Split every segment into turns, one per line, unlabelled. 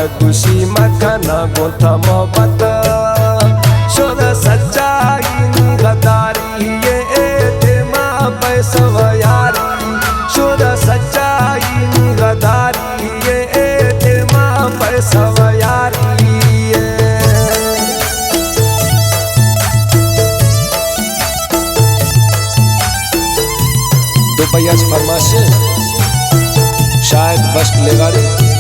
के खुशी मखाना गोथा मोहब्बत शुद्ध सच्चाई नी गदारी ये एतेमा पैसा यारी शुद्ध सच्चाई नी गदारी ये एतेमा पैसा यारी दुपैयाज फरमाशे शायद बश्क लेगारी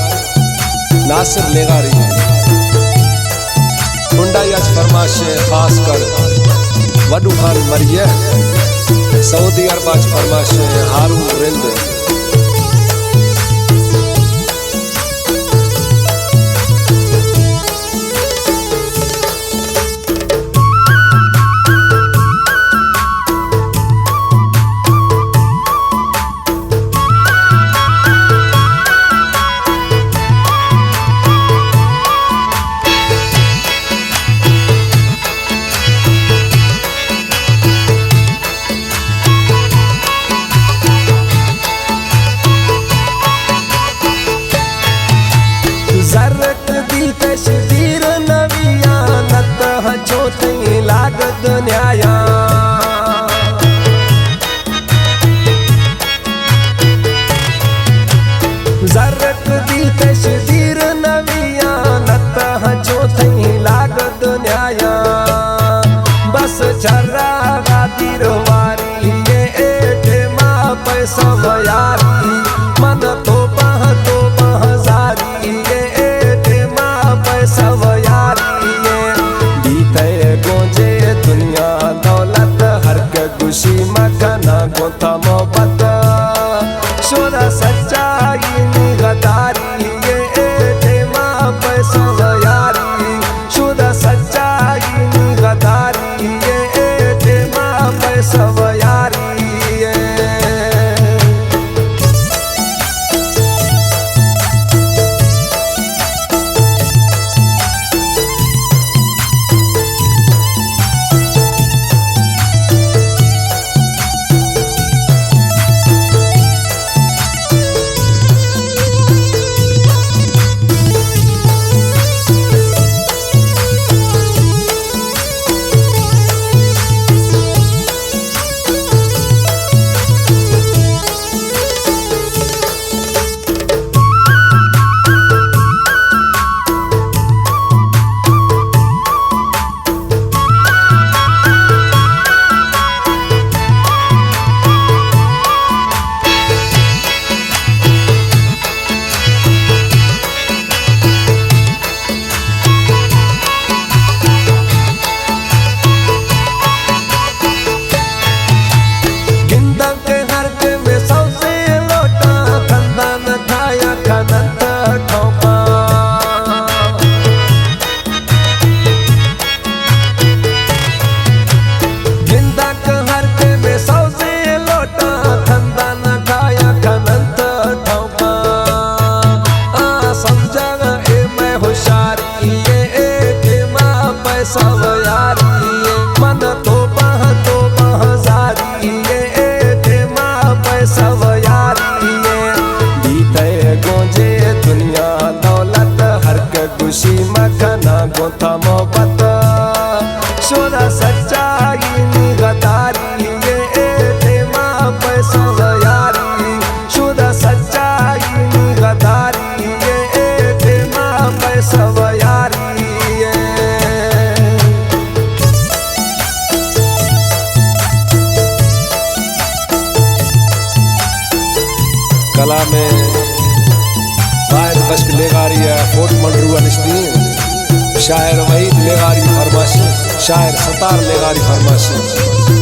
नासिर लेगारी हुंडायाज फरमाशे खास कर वडू खान मरिया सऊदी अरबाज फरमाशे हारून रिंद जरत दी तशदीर नविया नत छोटी लागत न्याया जरत दी तशदीर नविया नत छोटी लागत न्याया बस चर्रा गादीर वारी ये एटेमा पैसा यारी मन तो जारी दुनिया दौलत हर के खुशी मखाना गोथा मोहब्बत शुद्ध सच्चाई नी गदारी ये एतेमा पैसा यारी शुद्ध सच्चाई नी गदारी ये एतेमा पैसा यारी सब यारी मन तो बह जारी ये एतेमा पैसा यारी बीते गोजे दुनिया दौलत हर के खुशी मखाना गोथा मोहब्बत शुद्ध सच्चाई नी गदारी ये एतेमा पैसा यारी शुद्ध सच्चाई नी गदारी ये एतेमा पैसा यारी कला में वायद बश्क लेगारी है फोट मंडरुआ निश्ती शायर वहीद लेगारी फरमाशी शायर सतार लेगारी फरमाशी